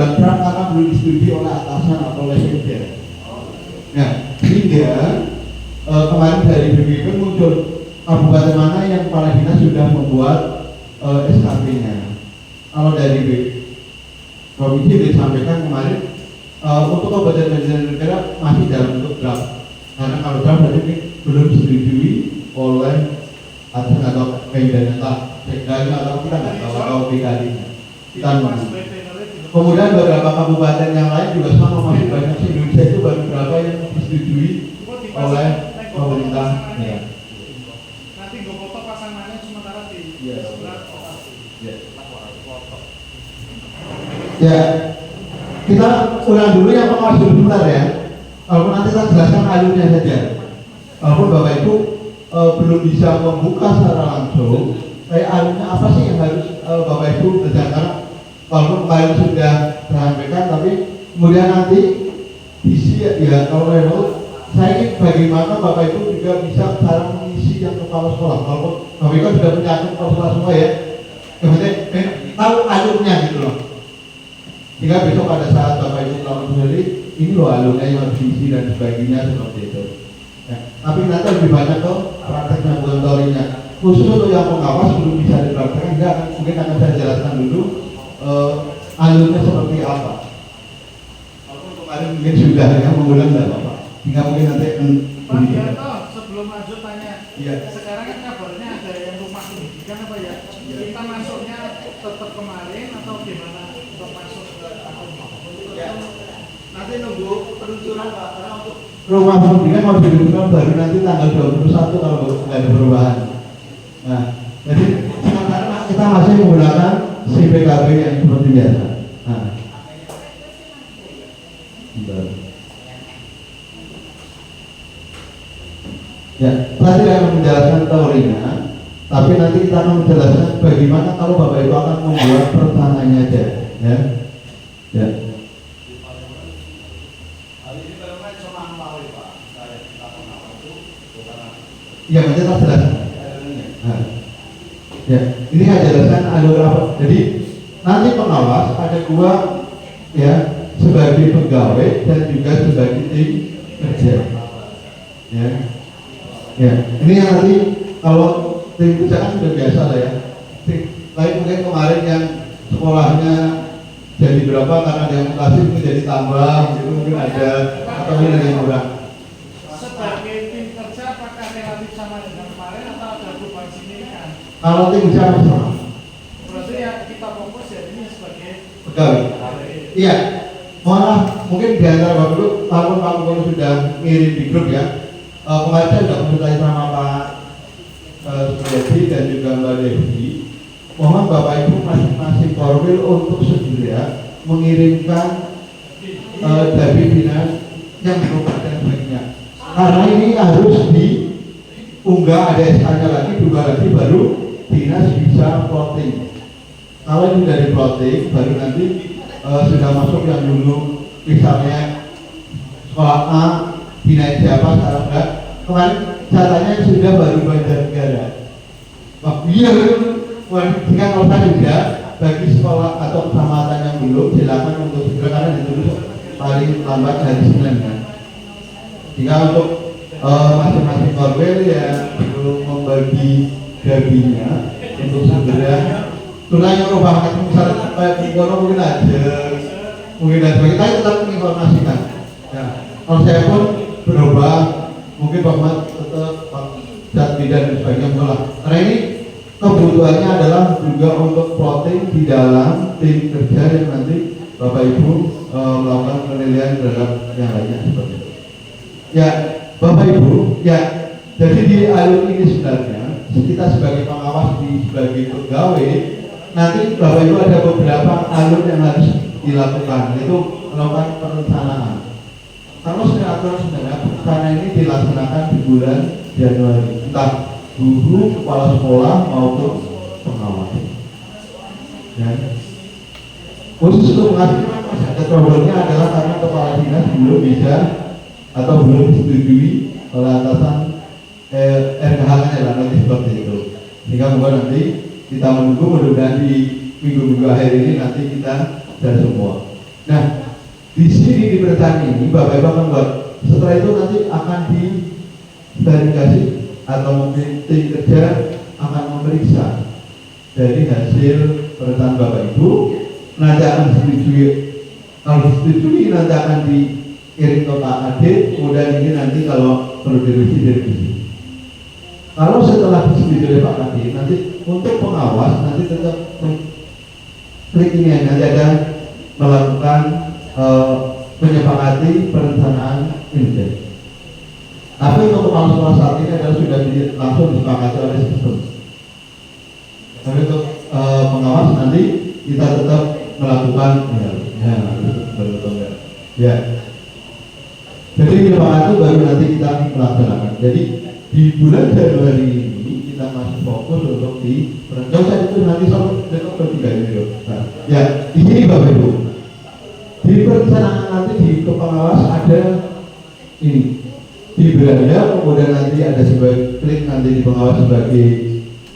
membuat draft karena belum disetujui oleh atasan atau oleh sekjen. Nah, sehingga kemarin dari BPIP muncul kabupaten mana yang kepala dinas sudah membuat SKP-nya. Kalau dari Provinsi disampaikan kemarin untuk kabupaten dan negara masih dalam bentuk draft. Karena kalau draft berarti belum disetujui oleh atasan atau pemda atau kita nggak tahu atau PKD-nya. Kita nunggu. Kemudian beberapa kabupaten yang lain juga sama, masih banyak. Indonesia itu baru berapa yang disetujui oleh pemerintah. Ya. Nanti gue foto pasangannya sementara di sebelah lokasi. Ya, kita ulang dulu yang pengawas dulu sebentar ya. Walaupun nanti kita jelaskan alurnya saja. Walaupun Bapak Ibu belum bisa membuka secara langsung, alurnya apa sih yang harus Bapak Ibu kerjakan? Walaupun kemarin sudah sampaikan, tapi kemudian nanti isi ya kalau level saya ingin bagaimana Bapak Ibu juga bisa cara mengisi yang kepala sekolah. Walaupun Bapak Ibu sudah punya kepala sekolah semua ya, kemudian tahu alurnya gitu loh. Jika besok pada saat Bapak Ibu melakukan sendiri, ini loh alurnya yang harus diisi dan sebagainya seperti itu. Ya, tapi nanti lebih banyak ke prakteknya bukan teorinya. Khusus untuk yang pengawas belum bisa dipraktekkan, enggak, mungkin akan saya jelaskan dulu alurnya seperti apa. Walaupun kemarin mungkin sudah ya mengulang tidak apa-apa. Hingga mungkin nanti Pak Gianto, sebelum lanjut tanya, ya. Sekarang kan kabarnya ada yang rumah pendidikan apa ya? Kita masuknya tetap kemarin atau gimana untuk masuk ke akun? Ya. Nanti nunggu peluncuran Pak, karena untuk rumah pendidikan mau dibuka baru nanti tanggal 21 kalau nggak ada perubahan. Nah, jadi sementara kita masih menggunakan CPKB yang seperti biasa. Nah, ya, saya tidak akan menjelaskan teorinya, tapi nanti kita akan menjelaskan bagaimana kalau Bapak Ibu akan membuat pertanyaannya aja, ya. Ya. Ya, nanti kita jelaskan. Nah, ya, ini saya jelaskan alur apa. Jadi nanti pengawas ada dua, ya, sebagai pegawai dan juga sebagai tim kerja. Ya. Ya, ini yang nanti kalau tim kerja kan sudah biasa lah ya. Lain mungkin kemarin yang sekolahnya jadi berapa karena ada yang mutasi menjadi tambah, itu mungkin ada atau mungkin ada yang kurang. Sebagai tim kerja apakah relatif sama dengan kemarin atau ada perubahan signifikan? Kalau tim kerja masih sama. Berarti ya kita fokus ya ini sebagai Pegawai. Iya. Malah mungkin di antara Bapak Ibu, walaupun Pak Gubernur sudah ngirim di grup ya. Kemarin saya sudah konsultasi sama Pak Suyadi dan juga Mbak Devi. Mohon Bapak Ibu masing-masing korwil untuk segera mengirimkan dari dinas yang berobat dan sebagainya. Karena ini harus diunggah, ada SK-nya lagi, juga lagi baru dinas bisa plotting. Kalau itu dari plotting, baru nanti sudah masuk yang dulu misalnya sekolah A dinaik siapa sekarang enggak. Kemarin catanya sudah baru Banjarnegara. Wah iya, jika kalau saya juga bagi sekolah atau kecamatan yang belum silakan untuk segera karena ditulis paling lambat hari Senin kan. Jika untuk masing-masing korwil yang belum membagi gabinya untuk segera turunnya rubah misalnya kayak Bungkono mungkin aja kita tetap menginformasikan. Ya, kalau saya pun berubah mungkin Pak Mat tetap Pak Jatmi dan sebagainya bola. Karena ini kebutuhannya adalah juga untuk plotting di dalam tim kerja yang nanti Bapak Ibu melakukan penilaian terhadap yang lainnya seperti itu. Ya, Bapak Ibu, ya, jadi di alur ini sebenarnya kita sebagai pengawas sebagai pegawai nanti Bapak Ibu ada beberapa alur yang harus dilakukan, yaitu melakukan perencanaan. Kalau sebenarnya perencanaan ini dilaksanakan di bulan Januari, entah guru, kepala sekolah maupun pengawas. Ya. Khusus untuk menghasilkan ada problemnya adalah karena kepala dinas belum bisa atau belum disetujui oleh atasan RKH-nya nanti seperti itu. Sehingga bukan nanti kita menunggu mudah-mudahan di minggu-minggu akhir ini nanti kita sudah semua. Nah, di sini di perencanaan ini Bapak Ibu akan buat. Setelah itu nanti akan diverifikasi atau mungkin tim kerja akan memeriksa dari hasil perencanaan Bapak Ibu. Nanti akan disetujui. Kalau disetujui nanti akan dikirim ke Pak Adit. Kemudian ini nanti kalau perlu direvisi. Kalau setelah disetujui oleh Pak Adit, nanti untuk pengawas nanti tetap klik ini nanti ada melakukan menyepakati perencanaan ini. Tapi untuk kepala saat ini adalah sudah langsung disepakati oleh sistem. Tapi untuk pengawas nanti kita tetap melakukan ya. Jadi penyepakati baru nanti kita melaksanakan. Jadi di bulan Januari ini kita masih fokus untuk di perencanaan itu nanti sampai bertiga ini loh. Nah, ya di sini Bapak Ibu. Di perencanaan nanti di pengawas ada ini di belanda, kemudian nanti ada sebagai klik nanti di pengawas sebagai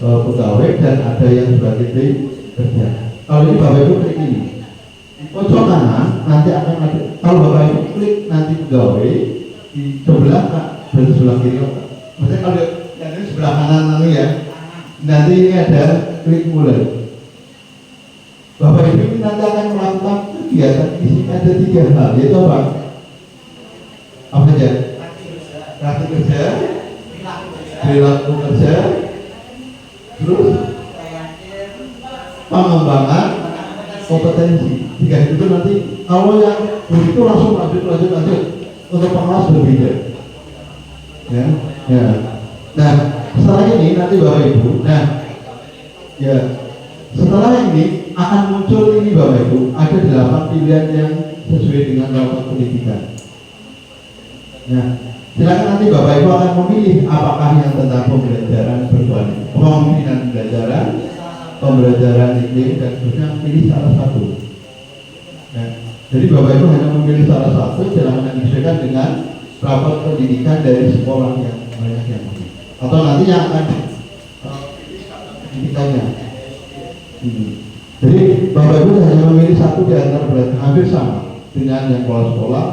pegawai dan ada yang sebagai tim kerja. Kalau ini Bapak Ibu klik ini di pojok kanan nanti akan ada. Kalau Bapak Ibu klik nanti pegawai di sebelah berarti sebelah kiri. Maksudnya kalau yang ini sebelah kanan nanti ya, nanti ini ada klik mulai. Bapak Ibu ini nanti akan melakukan kegiatan di sini ada 3 hal, yaitu apa? Apa saja? Praktik kerja, perilaku kerja, terus pengembangan kompetensi. 3 itu nanti kalau yang begitu langsung lanjut untuk pengawas berbeda. Ya. Nah, setelah ini nanti Bapak Ibu, ya setelah ini akan muncul ini Bapak Ibu, ada 8 pilihan yang sesuai dengan rapat pendidikan. Nah, silakan nanti Bapak Ibu akan memilih apakah yang tentang pembelajaran berkualitas, pembinaan pembelajaran iklim dan seterusnya, pilih salah satu. Nah, jadi Bapak Ibu hanya memilih salah satu, silakan menyesuaikan dengan rapat pendidikan dari sekolah yang banyak yang ini. Atau nanti yang akan pendidikannya. Jadi Bapak Ibu hanya memilih satu di antara berarti hampir sama dengan yang sekolah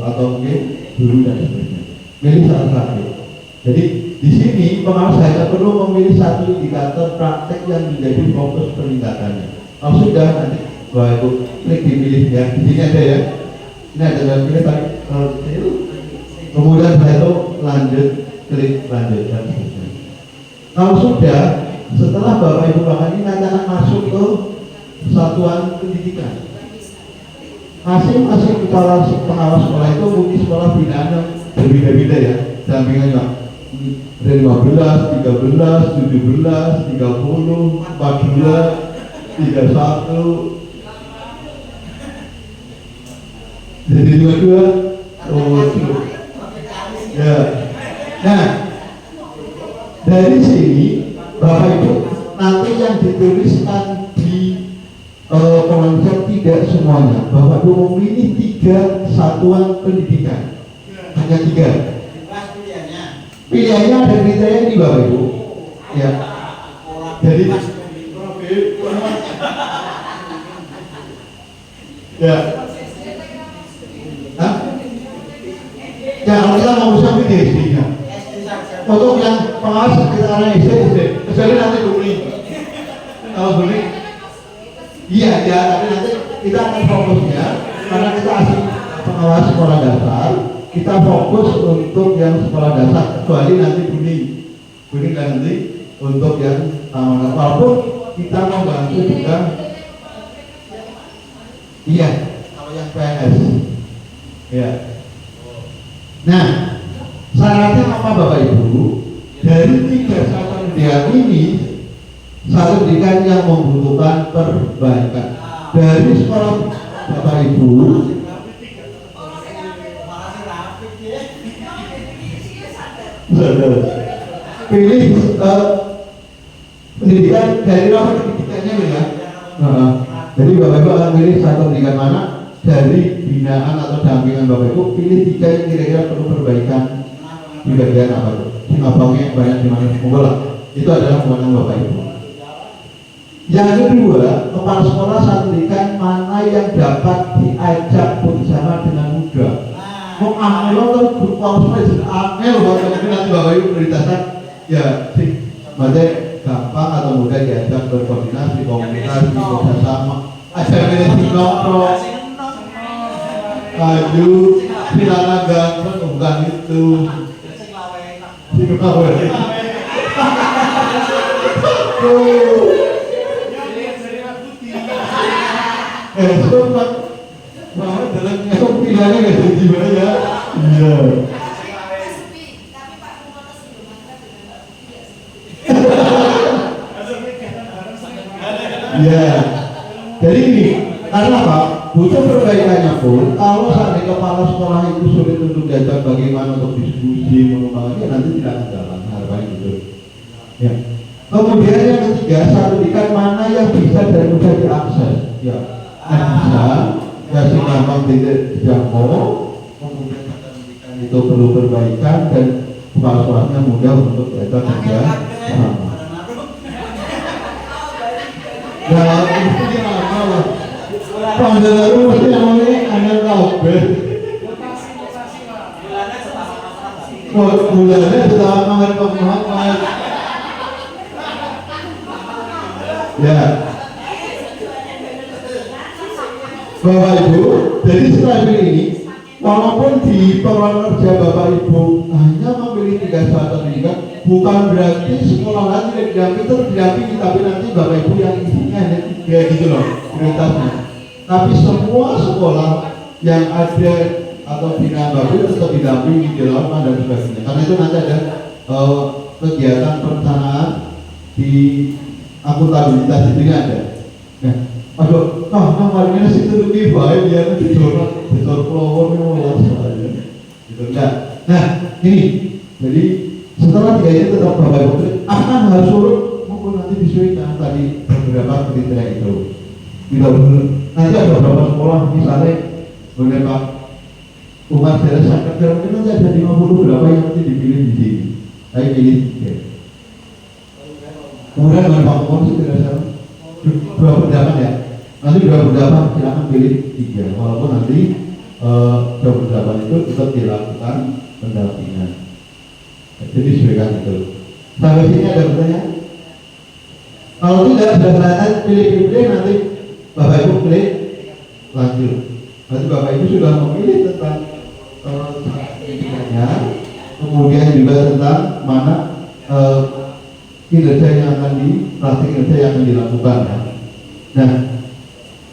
atau mungkin guru dan sebagainya. Pilih salah satu. Jadi di sini pengawas hanya perlu memilih satu indikator praktek yang menjadi fokus penindakannya. Kalau sudah nanti Bapak Ibu klik dipilih ya. Di sini ada ya. Ini ada yang pilih tadi. Kemudian saya itu lanjut, klik lanjut dan sebagainya. Kalau sudah, setelah Bapak Ibu bahkan ini nanti akan masuk ke satuan pendidikan. Masing-masing kepala pengawas sekolah itu mungkin sekolah binaan yang berbeda-beda ya, dampingannya dari 15, 13, 17, 30, 14, 31, jadi 22, ya. Nah, dari sini Bapak Ibu nanti yang dituliskan di konsep tidak semuanya. Bapak Ibu memilih 3 satuan pendidikan, hanya 3. Pilihannya ada kriteria di Bapak Ibu. Ya. Jadi ya. Hah? Ya kalau kita mau bisa pilih SD-nya. Untuk yang pengawas sekitaran SD, kecuali nanti beli. Kalau beli, iya ya, tapi nanti kita akan fokusnya karena kita asli pengawas sekolah dasar, kita fokus untuk yang sekolah dasar kecuali nanti beli kan nanti untuk yang taman. Walaupun kita membantu juga, iya kalau yang PNS, ya. Nah, syaratnya apa Bapak Ibu? Dari 3 satuan pendidikan ini, satu pendidikan yang membutuhkan perbaikan. Dari sekolah Bapak Ibu, pilih pendidikan dari rapat pendidikannya ya. Jadi Bapak Ibu akan pilih satu pendidikan mana dari binaan atau dampingan Bapak Ibu, pilih 3 yang kira-kira perlu perbaikan di bagian apa itu. Abangnya banyak di mana semua itu adalah kewenangan Bapak Ibu. Yang kedua, kepala sekolah satu pendidikan mana yang yang dapat diajak bersama dengan mudah. Mau angel atau grup paus angel, mungkin nanti Bapak Ibu prioritaskan ya sih, berarti gampang atau mudah diajak berkoordinasi, komunikasi, bekerjasama. Aja milih nongkrong, maju, pilana ganteng, bukan itu. Sobat, mama dalam esok pilihannya nggak jadi gimana ya? Iya. Ya, jadi ini karena apa? Butuh perbaikannya pun. Kalau seandainya kepala sekolah itu sulit untuk diajak bagaimana untuk diskusi mengembangkannya, nanti tidak akan jalan. Harapannya gitu. Ya. Kemudian yang ketiga, sertifikat mana yang bisa dan mudah diakses. Ya, bisa. Ya, sih gampang tidak dijangkau. Kemudian sertifikat itu perlu perbaikan dan kepala sekolahnya mudah untuk diajak kerja sama. Nah, itu dia apa? Pada lalu mesti namanya anak kabel. Bulannya setelah mengenai pemahaman. Ya, Bapak Ibu, jadi setelah ini, walaupun di pengelolaan kerja Bapak Ibu hanya memilih 3 sertifikat, bukan berarti sekolah lain tidak didampingi, tapi nanti Bapak Ibu yang isinya hanya 3 gitu loh prioritasnya. Tapi semua sekolah yang ada atau binaan Bapak Ibu tetap didampingi, dilakukan dan sebagainya. Karena itu nanti ada kegiatan perencanaan di akuntabilitas itu ada. Nah, aduh, kemarin ini situ lebih baik dia dicor pelawon yang saja. Gitu enggak. Nah, ini jadi setelah 3 itu tetap Bapak Ibu akan harus surut maupun nanti disesuaikan tadi beberapa kriteria itu. Tidak benar. Nanti ada beberapa sekolah misalnya boleh Pak Umar Jelas Sakit mungkin nanti ada 50 berapa yang nanti dipilih di sini. Saya pilih 3. Kemudian dengan Pak Umar sih tidak salah 2 pendapat ya. Nanti 2 pendapat silakan pilih 3. Walaupun nanti 2 pendapat itu tetap dilakukan pendampingan. Jadi sesuaikan itu. Sampai sini ada pertanyaan? Kalau tidak sudah selesai pilih-pilih nanti Bapak Ibu pilih lanjut. Nanti Bapak Ibu sudah memilih tentang sertifikatnya, kemudian juga tentang mana kinerja yang akan praktik kinerja yang akan dilakukan. Ya. Nah,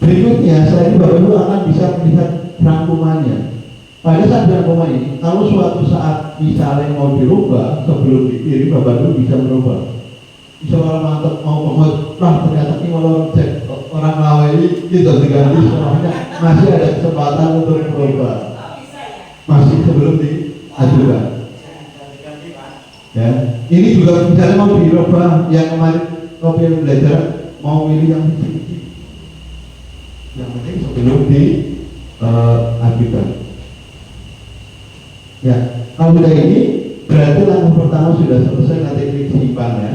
berikutnya setelah ini Bapak Ibu akan bisa melihat rangkumannya. Pada saat rangkuman ini, kalau suatu saat misalnya mau dirubah sebelum dikirim, Bapak Ibu bisa merubah. Bisa orang mantap mau ternyata ini kalau cek orang lawai gitu diganti sekolahnya masih ada kesempatan untuk merubah. Masih sebelum diajukan. Ya, ini juga misalnya mau dirubah yang kemarin kopi yang belajar mau milih yang kecil-kecil. Yang penting sebelum diajukan. Ya, kalau sudah ini berarti langkah pertama sudah selesai, nanti klik simpan ya.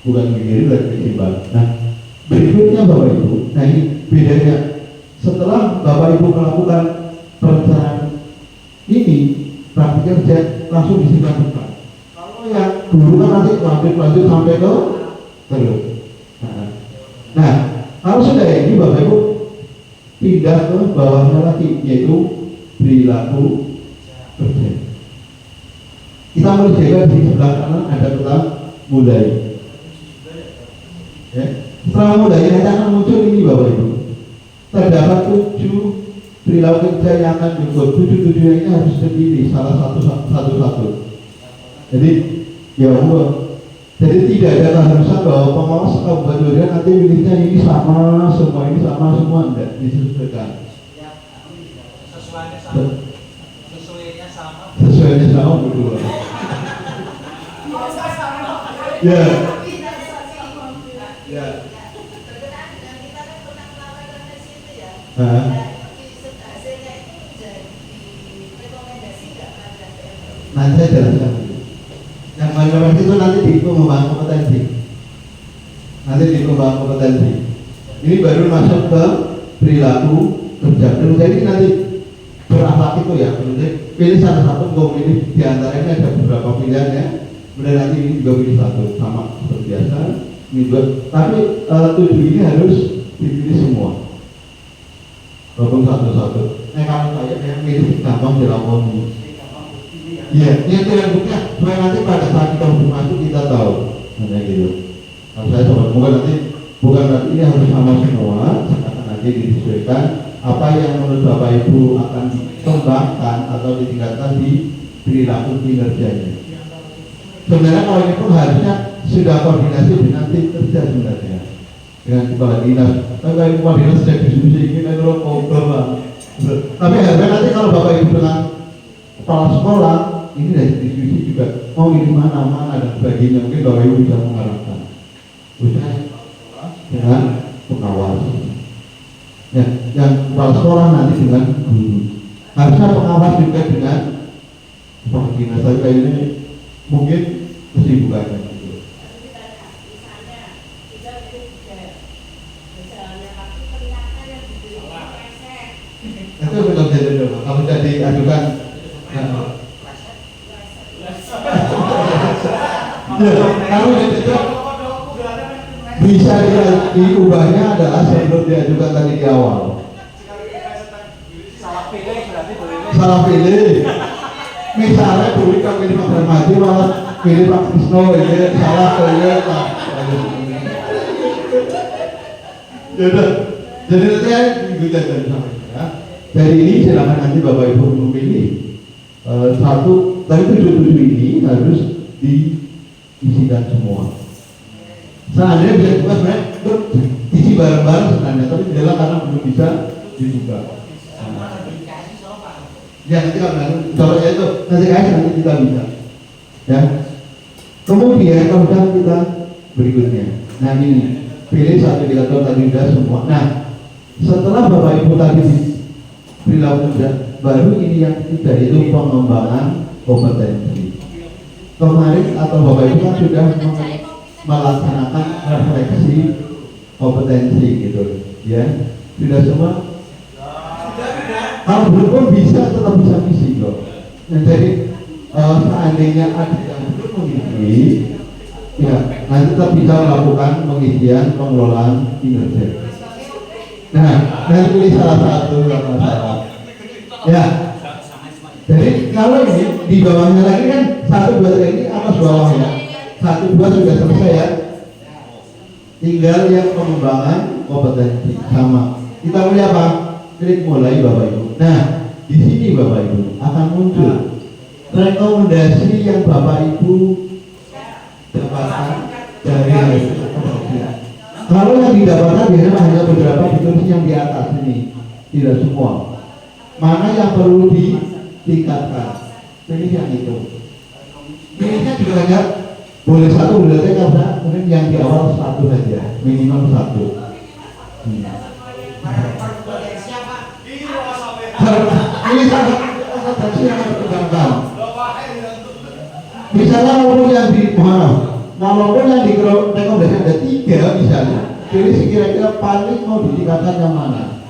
Bukan begini lagi simpan. Nah, berikutnya Bapak Ibu, nah ini bedanya. Setelah Bapak Ibu melakukan perencanaan ini, praktik kerja langsung disimpan depan. Kalau yang dulu kan nanti lanjut sampai ke terus. Nah, kalau sudah ini Bapak Ibu pindah ke bawahnya lagi, yaitu perilaku kerja. Kita mengerjakan di sebelah kanan ada tentang mulai. Ya. Setelah mulai nanti akan muncul ini Bapak Ibu. Terdapat 7 perilaku kerja yang akan dibuat. 7 ini harus dipilih salah satu. Jadi ya Allah. Jadi tidak ada keharusan bahwa pengawas kabupaten nanti pilihnya ini sama semua, ini sama semua, tidak disesuaikan. Sesuainya sama betul. Ya. Ya. Nanti saya jelaskan. Yang mana itu nanti di pengembangan kompetensi. Ini baru masuk ke perilaku kerja. Menurut saya ini nanti berakhlak itu ya, menurut saya pilih salah satu, memilih di antaranya ada beberapa pilihan ya. Kemudian nanti ini juga pilih satu, sama seperti biasa. Ini dua, tapi 7 ini harus dipilih semua. Walaupun satu-satu. Kalau saya milih gampang dilakoni. Iya, ini yang buktinya supaya nanti pada saat kita masuk kita tahu, nah gitu. Kalau saya coba, mungkin nanti bukan berarti ini harus sama semua, akan nanti disesuaikan apa yang menurut Bapak Ibu akan dikembangkan atau ditingkatkan di perilaku kinerjanya. Sebenarnya kalau ini pun harusnya sudah koordinasi dengan tim kerja sebenarnya, dengan kepala dinas. Tapi kalau kepala dinas sudah diskusi ini kan ngobrol lah. Tapi harusnya nanti kalau Bapak Ibu dengan kepala sekolah ini dari diskusi juga mau ini mana dan sebagainya, mungkin Bapak Ibu bisa mengarahkan. Khususnya dengan pengawas. Ya, yang kepala sekolah nanti dengan guru. Harusnya pengawas juga dengan kepala dinas. Tapi kayaknya mungkin kesibukannya. Itu betul jadi dulu. Kamu jadi ajukan. Kalau itu bisa diubahnya adalah sebelum diajukan tadi di awal. Salah pilih. Misalnya dulu kan pilih Pak Darmaji malah pilih Pak Krisno, ini salah pilih Pak. Jadi nanti digugat dari sana. Dari ini silakan nanti Bapak Ibu memilih satu, tapi 7 ini harus diisikan semua. Seandainya bisa dibuka sebenarnya isi bareng-bareng sebenarnya, tapi tidak karena belum bisa dibuka. Ya nanti kalau itu nanti kita bisa. Ya. Kemudian kalau kita berikutnya, nah ini pilih satu indikator tadi sudah semua. Nah setelah Bapak Ibu tadi perilaku kerja, baru ini yang ketiga itu pengembangan kompetensi. Kemarin atau Bapak Ibu kan sudah melaksanakan refleksi kompetensi gitu, ya sudah semua. Kalau belum bisa tetap bisa misi kok. Nah, jadi seandainya ada yang belum mengisi, ya nanti tetap bisa melakukan pengisian pengelolaan kinerja. Nah, nanti pilih salah satu yang masalah. Ya. Jadi kalau ini di bawahnya lagi kan 1, 2, 3 ini atas bawahnya 1, 2 sudah selesai ya. Tinggal yang pengembangan kompetensi sama. Kita mulai apa? Klik mulai Bapak Ibu. Nah, di sini Bapak Ibu akan muncul rekomendasi yang Bapak Ibu dapatkan dari hasil penelitian. Kalau yang didapatkan biasanya hanya beberapa ditulis yang di atas ini, tidak semua. Mana yang perlu ditingkatkan? Pilih yang itu. Pilihnya juga hanya boleh 1, boleh 3 karena mungkin yang di awal 1 saja, minimal 1. Ini sangat yang harus dikembangkan. Misalnya walaupun yang direkomendasi ada 3 misalnya, pilih kira-kira paling mau ditingkatkan yang mana?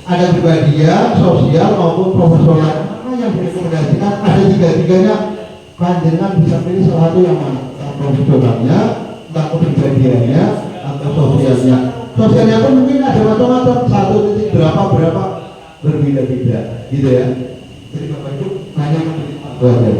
Ada pribadian, sosial maupun profesional. Mana yang direkomendasikan? Ada 3-tiganya. Panjenengan bisa pilih salah satu yang mana? Profesionalnya, entah kepribadiannya, atau sosialnya. Sosialnya pun mungkin ada macam-macam, 1 titik berapa berbeda-beda, gitu ya. Jadi Bapak Ibu hanya itu aja.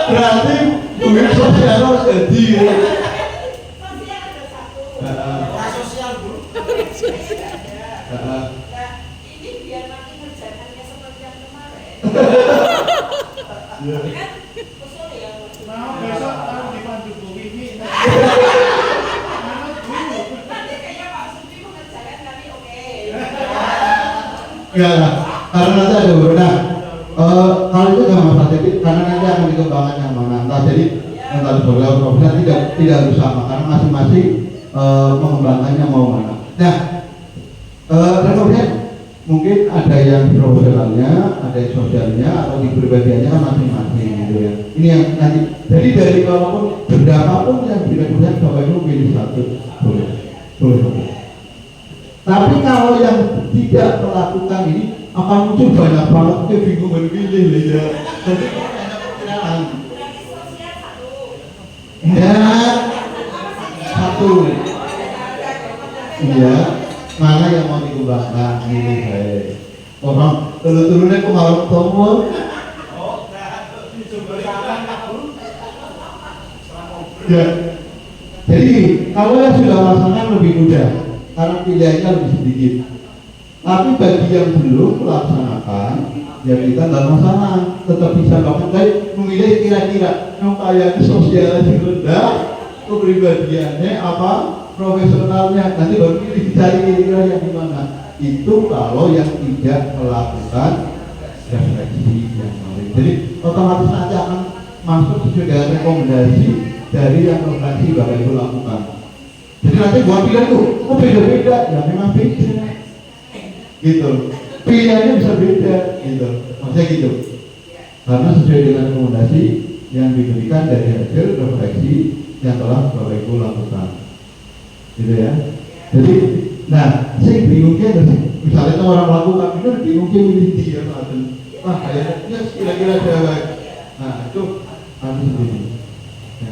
Berarti duit sosial harus jadi. Sosial ada 1. Sosial Bu. Nah, ini biar nanti ngerjakannya seperti yang kemarin. Kan usul ya. Nah, besok harus dipandu Bu Wiwi. Nanti kayaknya Pak Supi mengerjakan kami oke. Ya, karena nanti ada Kalau itu nggak masalah, jadi karena nanti akan dikembangkan yang mana. Entah jadi entah di program profesional tidak harus sama karena masing-masing mengembangkannya mau mana. Nah, kemudian mungkin ada yang profesionalnya, ada yang sosialnya, atau di pribadiannya kan masing-masing gitu ya. Ini yang nanti. Jadi dari walaupun berapapun yang tidak Bapak Ibu pilih satu boleh. Tapi kalau yang tidak melakukan ini akan muncul banyak banget, mungkin bingung memilih ya. Jadi banyak perkenalan. Ya, satu. Iya, mana yang mau dikembangkan ini saya. Orang turun-turunnya kok malah ketemu. Ya, jadi kalau yang sudah melaksanakan lebih mudah karena pilihannya lebih sedikit. Tapi bagi yang belum melaksanakan, ya kita nggak masalah, tetap bisa bahkan dari memilih kira-kira yang kayaknya sosialnya rendah, kepribadiannya apa, profesionalnya, nanti baru pilih dicari kira-kira yang gimana. Itu kalau yang tidak melakukan refleksi yang lain. Jadi otomatis nanti akan masuk sesuai dengan rekomendasi dari yang refleksi Bapak Ibu lakukan. Jadi nanti buat pilihan tuh, beda-beda, ya memang beda. Gitu, pilihannya bisa beda, gitu, maksudnya gitu. Karena sesuai dengan rekomendasi yang diberikan dari hasil refleksi yang telah Bapak Ibu lakukan, gitu ya. Jadi, nah, saya bingungnya misalnya orang melakukan itu bingungnya milih dia atau kayaknya kira-kira cewek. Nah, itu harus sendiri. Ya.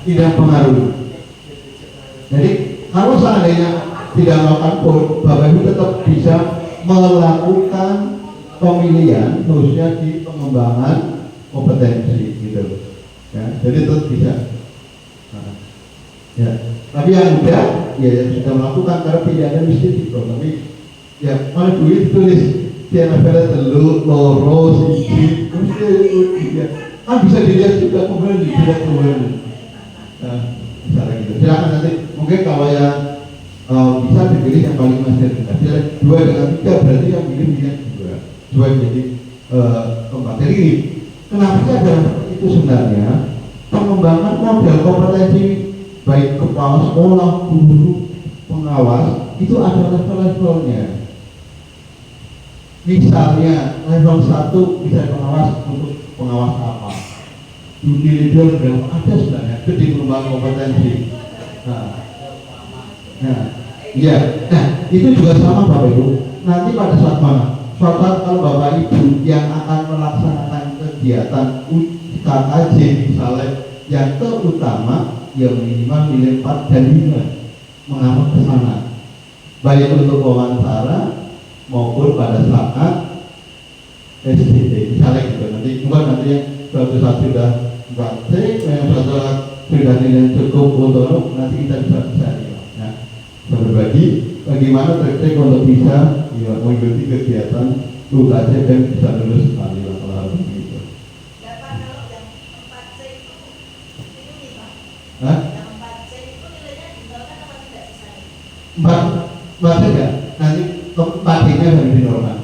Tidak pengaruh. Jadi kalau seandainya tidak melakukan pun, Bapak Ibu tetap bisa melakukan pemilihan khususnya di pengembangan kompetensi gitu. Ya, jadi tetap bisa. Nah, ya. Tapi yang udah, ya yang sudah melakukan karena pilihannya mesti tapi ya mana duit tulis dia nafas telur, loro, siji, mesti ya. Kan bisa dilihat juga kembali, tidak kembali. Nah, misalnya gitu. Silakan nanti mungkin kalau yang bisa dipilih yang paling masih rendah. 2 dengan 3 berarti yang pilih 2 jadi keempat. Jadi ini kenapa ada itu sebenarnya pengembangan model kompetensi baik kepala sekolah, guru, pengawas itu ada level-levelnya. Misalnya level 1 bisa pengawas untuk pengawas apa? Dunia leader berapa? Ada sebenarnya itu di pengembangan kompetensi. Iya. Nah, itu juga sama Bapak Ibu. Nanti pada saat mana? Suatu saat kalau Bapak Ibu yang akan melaksanakan kegiatan KKJ misalnya yang terutama yang minimal nilai 4 dan 5 mengarah ke sana. Baik untuk wawancara maupun pada saat SDT misalnya gitu. Nanti yang suatu saat sudah 4C, yang suatu saat sudah nilai cukup untuk nanti kita bisa berbagi bagaimana trik-trik untuk bisa mengikuti kegiatan UKJ dan bisa lulus sekali lah begitu. Kalau yang 4C itu nih Pak. Hah? Yang 4C itu nilainya dinormalkan apa tidak bisa? 4 saja. Nanti 4-nya dari normal.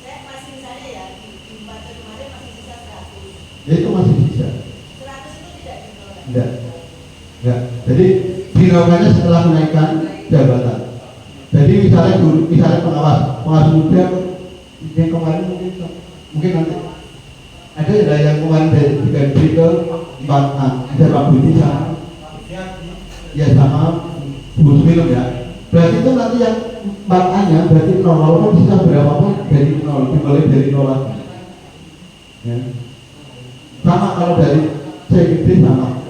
Saya masih misalnya ya di 4C kemarin masih sisa 100. Ya itu masih sisa. 100 itu tidak dinormalkan. Tidak. Ya. Jadi dinamakannya setelah menaikkan jabatan. Jadi misalnya pengawas muda yang kemarin mungkin nanti ada yang kemarin dari 3 ke 4A, bisa Pak Budi sama ya sama Gus Film ya. Berarti itu nanti yang 4A-nya berarti 0 kan bisa berapapun dari 0 dibalik dari 0 lagi. Ya. Sama kalau dari C sama.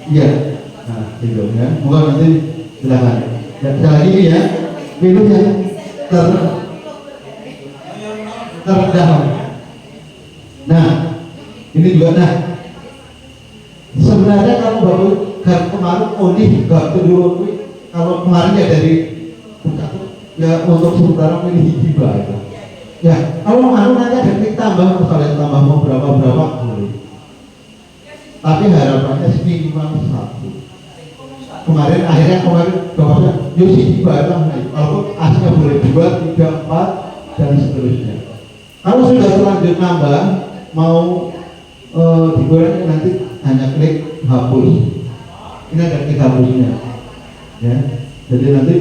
Iya. Nah, gitu ya. Moga nanti silakan. Ya, sekali lagi ini ya. Pilih yang terendah. Nah, ini juga sebenarnya kalau baru kemarin nggak dulu kalau kemarin ya dari ya untuk sementara pilih hijibah itu. Ya, kalau nanti ada klik tambah misalnya tambah mau berapa boleh. Tapi harapannya minimal 1. kemarin bapaknya Yosi dibatang naik, walaupun asnya boleh 2, 3, 4 dan seterusnya. Kalau sudah terlanjur nambah mau digoreng nanti hanya klik hapus. Ini ada klik hapusnya, ya. Jadi nanti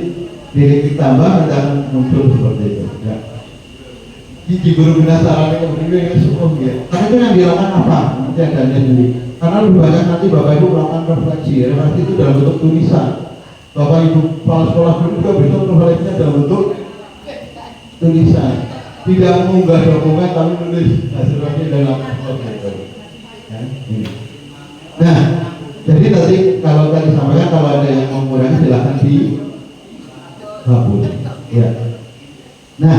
klik tambah dan muncul seperti itu. Ya. Di guru bina sarana kemudian semua ya. Karena itu yang dilakukan apa? Nanti ada sendiri. Karena lebih banyak nanti Bapak Ibu melakukan refleksi. Refleksi itu dalam bentuk tulisan. Bapak Ibu kepala sekolah guru juga bisa refleksinya dalam bentuk tulisan. Tidak mengunggah dokumen tapi menulis hasilnya dalam refleksi. Ya, ini. Nah, jadi nanti kalau tadi sampaikan kalau ada yang mau mengurangi silahkan dihapus. Ya. Nah,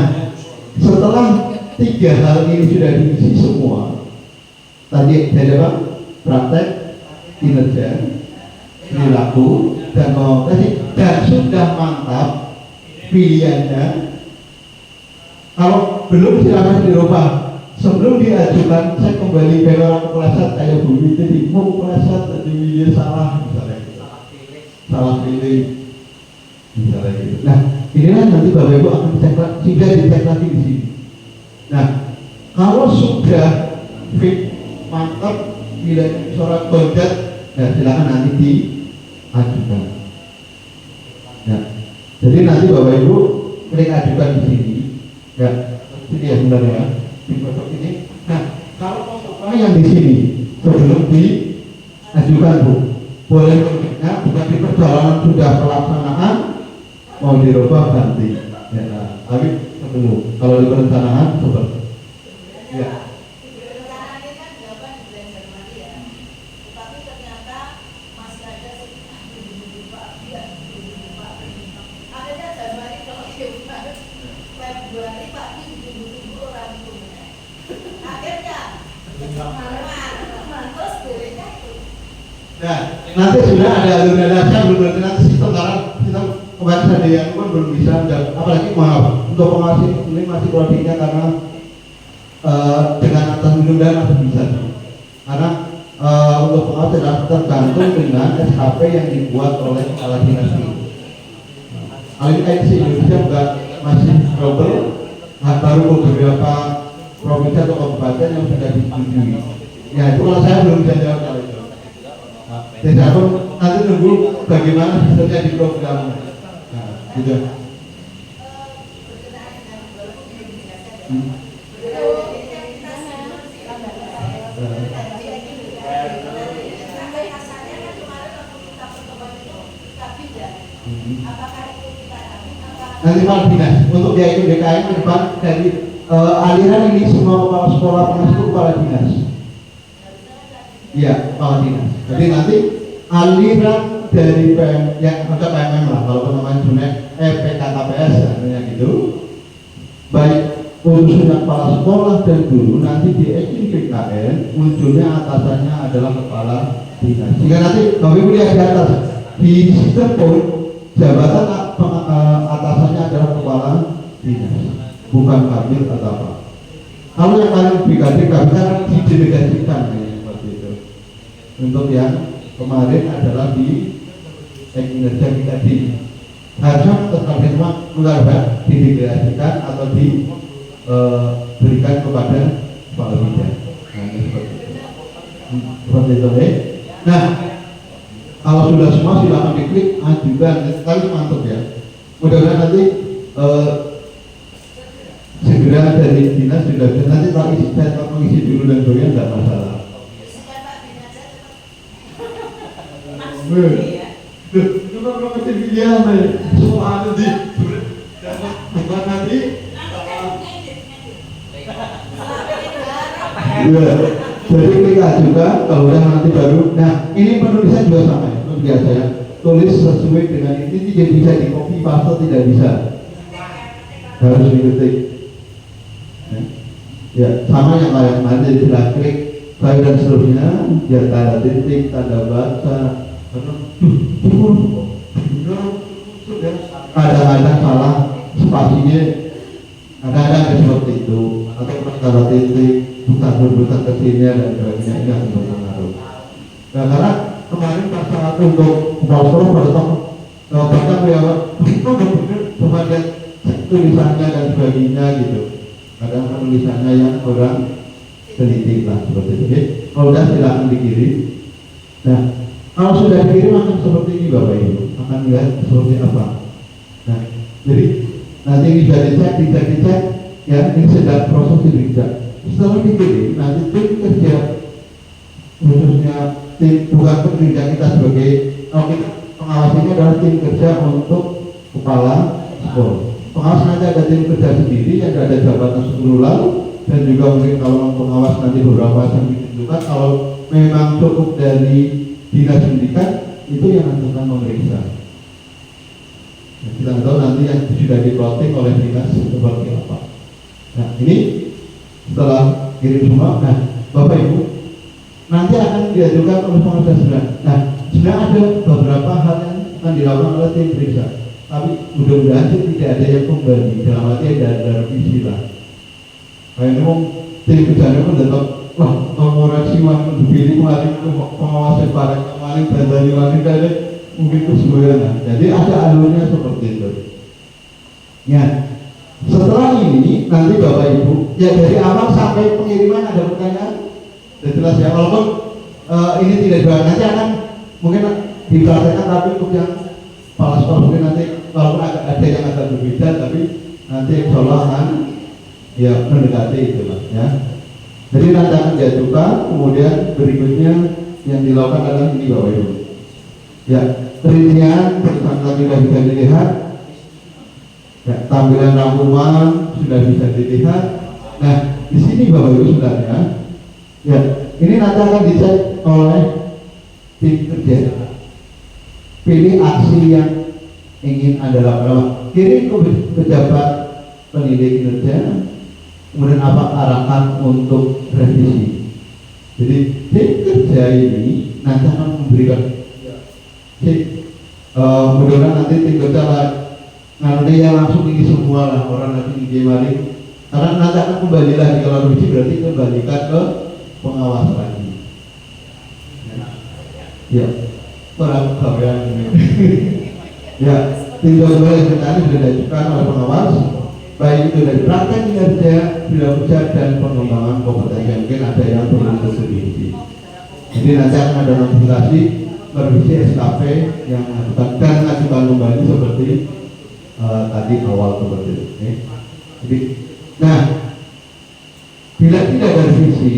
setelah 3 hal ini sudah diisi semua, tadi ada apa? Praktek, kinerja, perilaku, dan tadi dan sudah mantap pilihannya. Kalau belum silakan dirubah. Sebelum diajukan, saya kembali ke orang kepleset kayak Bu Witi, mau kepleset tadi milih salah misalnya, salah pilih misalnya gitu. Nah, inilah nanti Bapak Ibu akan cek sudah dicek lagi di sini. Nah, kalau sudah fit mantap bila surat kondat, ya silakan nanti diajukan. Nah, jadi nanti Bapak Ibu klik ajukan di sini, ya ini ya sebenarnya di foto ini. Nah, kalau mau yang di sini sebelum diajukan Bu, boleh ya, bukan di perjalanan sudah pelaksanaan mau dirubah ganti. Ya, nah, tapi sebelum kalau di perencanaan seperti ya. Nah, nanti sudah ada alur dasar belum nanti sistem karena sistem kemarin ada yang kan belum bisa dan apalagi maaf untuk pengawas ini masih produknya karena dengan atas mudah-mudahan masih bisa karena untuk pengawas adalah tergantung dengan SKP yang dibuat oleh kepala dinas ini. Hal ini kayak di Indonesia enggak masih global, baru beberapa provinsi atau kabupaten yang sudah disetujui. Ya itu kalau saya belum bisa jawab kalau itu. Jadi aku nanti nunggu bagaimana sistemnya di program. Nah, gitu. Nanti Pak Dinas untuk yaitu DKM ke depan dari aliran ini semua kepala sekolah pengasuh kepala dinas. Iya, kepala dinas. Jadi nanti aliran dari PM yang atau PMM lah kalau namanya sebenarnya PKKPS ya gitu. Baik urusan kepala sekolah dan guru nanti di PKN munculnya atasannya adalah kepala dinas. Jika nanti Bapak Ibu lihat di atas di sistem pun jabatan atasannya adalah kepala dinas, bukan kabit atau apa. Kalau yang paling brigadir kan didelegasikan seperti itu. Untuk yang kemarin adalah di kinerja kita di harusnya terkait mengarah didelegasikan atau diberikan kepada kepala bidang. Nah, seperti itu. Nah, kalau sudah semua silakan diklik ajukan. Sekali mantap ya. Mudah-mudahan nanti segera dari dinas sudah nanti tak isi saya mengisi dulu dan doyan tidak masalah. Cuma kalau kecil pilihan semua ada di bukan nanti. Ya, jadi klik ajukan kalau udah nanti baru. Nah ini penulisan juga sama ya, biasa ya. Tulis sesuai dengan ini tidak bisa di copy paste, tidak bisa, harus diketik. Ya sama yang kayak nanti sudah klik file dan seterusnya, ya tanda titik, tanda baca, kadang-kadang salah spasinya, kadang-kadang seperti itu, atau tanda titik bukan ke sini dan sebagainya, ini akan berpengaruh. Nah, karena kemarin pas saat untuk kepala sekolah pada bahkan ya itu benar cuma lihat tulisannya dan sebagainya gitu. Kadang tulisannya yang kurang teliti lah seperti itu. Jadi, kalau sudah silakan dikirim. Nah, kalau sudah dikirim akan seperti ini Bapak Ibu, akan lihat seperti apa. Nah, jadi nanti bisa dicek, ya ini sedang proses diperiksa. Setelah dikirim, nanti tim kerja khususnya tim bukan kerja kita sebagai kita pengawas ini adalah tim kerja untuk kepala sekolah. Pengawas nanti ada tim kerja sendiri yang ada jabatan 10 lalu dan juga mungkin kalau pengawas nanti beberapa yang ditentukan kalau memang cukup dari dinas pendidikan itu yang akan memeriksa. Nah, kita tahu nanti yang sudah diplotting oleh dinas seperti apa. Nah ini setelah kirim semua, nah Bapak Ibu nanti akan diajukan oleh pengawas dasar. Nah sebenarnya ada beberapa hal yang akan dilakukan oleh tim periksa, tapi mudah-mudahan tidak ada yang kembali dalam arti ada revisi lah. Kayak memang tim kerjanya pun tetap wah mengoreksi waktu dipilih kemarin pengawasan barang kemarin dan kemarin dari mungkin keseluruhan. Jadi ada alurnya seperti itu. Ya. Setelah ini nanti Bapak Ibu ya dari awal sampai pengiriman ada pertanyaan sudah jelas ya walaupun ini tidak dibahas nanti akan mungkin dipraktekkan tapi untuk yang kepala sekolah mungkin nanti walaupun ada yang agak berbeda tapi nanti insya Allah akan ya mendekati itulah ya. Jadi nanti akan diajukan kemudian berikutnya yang dilakukan adalah ini Bapak Ibu ya rincian lagi bisa dilihat. Ya, tampilan rangkuman sudah bisa dilihat. Nah, di sini Bapak Ibu sebenarnya, ya ini nanti akan dicek oleh tim kerja. Pilih aksi yang ingin Anda lakukan. Kirim ke pejabat pendidik kerja. Kemudian apa arahan untuk revisi. Jadi tim kerja ini nanti akan memberikan. Mudah-mudahan nanti tim kerja nanti yang langsung ini semua lah orang nanti ini mari karena nanti akan kembali lagi kalau revisi berarti kembalikan ke pengawas lagi ya orang kalian ini ya tindak boleh tadi sudah diajukan oleh pengawas baik itu dari praktek kinerja kinerja dan pengembangan kompetensi mungkin ada yang perlu direvisi jadi nanti akan ada notifikasi revisi SKP yang mengajukan dan mengajukan kembali seperti tadi awal seperti itu. Jadi, nah bila tidak ada revisi,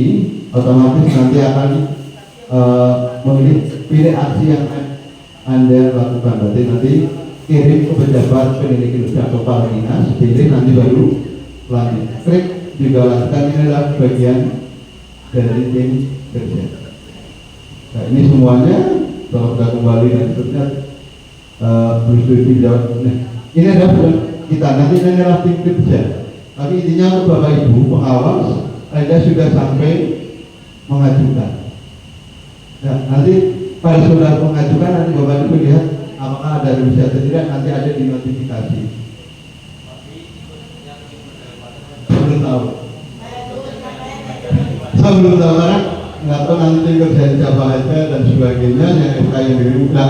otomatis nanti akan pilih aksi yang Anda lakukan. Berarti nanti kirim ke pejabat pendidik kerja atau kepala dinas, pilih nanti baru lanjut. Klik juga lakukan ini adalah bagian dari tim kerja. Nah ini semuanya kalau sudah kembali dan seterusnya bersetuju jawab. Ini adalah kita nanti ini adalah tim kerja. Tapi intinya untuk Bapak Ibu pengawas Anda sudah sampai mengajukan. Nah, nanti pada sudah mengajukan nanti Bapak Ibu lihat apakah ada revisi atau tidak nanti ada di notifikasi. Belum tahu. Saya belum tahu karena nggak tahu nanti kerjaan siapa aja dan sebagainya yang FK yang dibuka.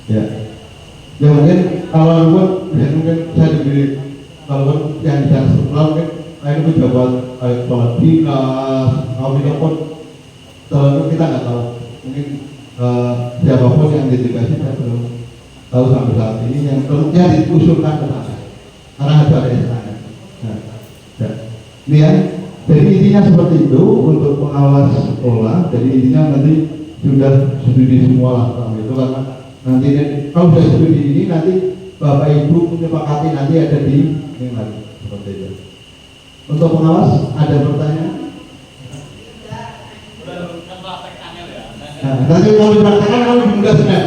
Ya. Ya mungkin kalau mungkin saya diberi kalau yang bisa setelah mungkin itu pejabat kepala dinas kalau itu pun terlalu kita nggak tahu mungkin siapapun yang didikasi saya belum tahu sampai saat ini yang perlunya diusulkan ke sana karena harus ada yang sana. Nah, ya. Ini ya jadi intinya seperti itu untuk pengawas sekolah jadi intinya nanti sudah studi semua lah itu karena nanti kalau sudah studi ini nanti Bapak Ibu menyepakati nanti ada di yang lagi seperti itu. Untuk pengawas ada pertanyaan? Nah, nanti kalau dipraktekkan kalau mudah sudah.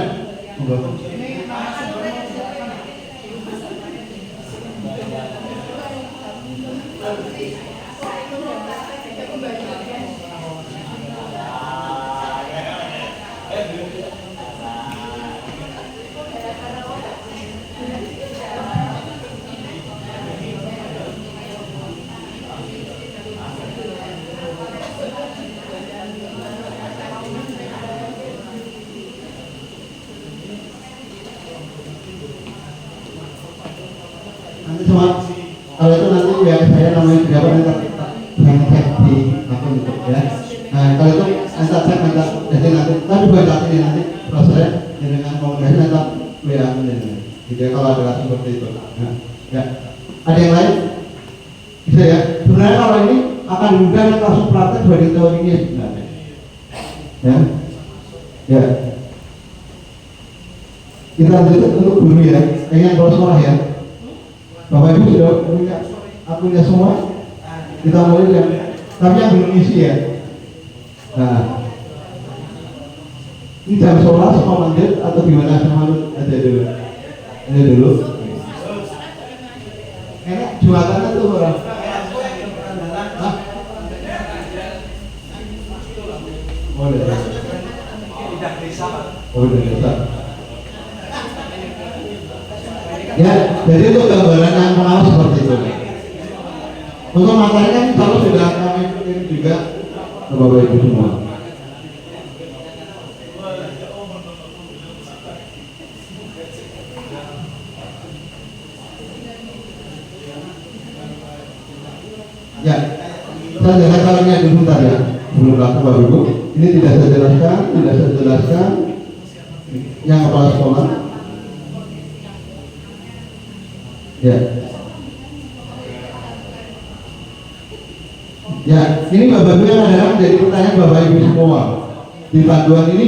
semua kalau itu nanti ya saya namanya siapa nanti yang cek di akun itu ya. Nah kalau itu nanti cek nanti jadi nanti tapi buat saat ini nanti prosesnya dengan komunikasi nanti WA ini. Jadi kalau ada seperti itu. Nah, ya. Ada yang lain? Bisa ya. Sebenarnya kalau ini akan diundang langsung praktek sebagai teorinya sebenarnya. Ya. Ya. Kita lanjut untuk guru ya. Yang kalau sekolah ya. Bapak Ibu sudah punya akunnya semua. Kita mulai ya. Tapi yang belum isi ya. Nah. Ini jam sholat mau lanjut atau gimana sama aja dulu. Aja dulu. Enak jualannya tuh orang. Hah? Oh, udah. Oh, udah. Ya, jadi itu gambaran yang pengawas seperti itu. Untuk materi kan kalau sudah kami kirim juga ke Bapak Ibu semua. Ya, saya jelaskan dulu tadi ya, sebelum datang Bapak Ibu. Ini tidak saya jelaskan yang kepala sekolah. Ya. Ya, ini Bapak Ibu yang ada menjadi pertanyaan Bapak Ibu semua. Di panduan ini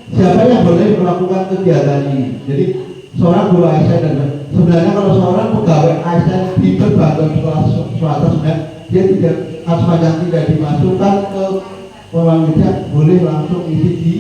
siapa yang boleh melakukan kegiatan ini? Jadi seorang guru ASN dan sebenarnya kalau seorang pegawai ASN di berbagai sekolah swasta sebenarnya dia tidak harus tidak dimasukkan ke ruang meja, boleh langsung isi di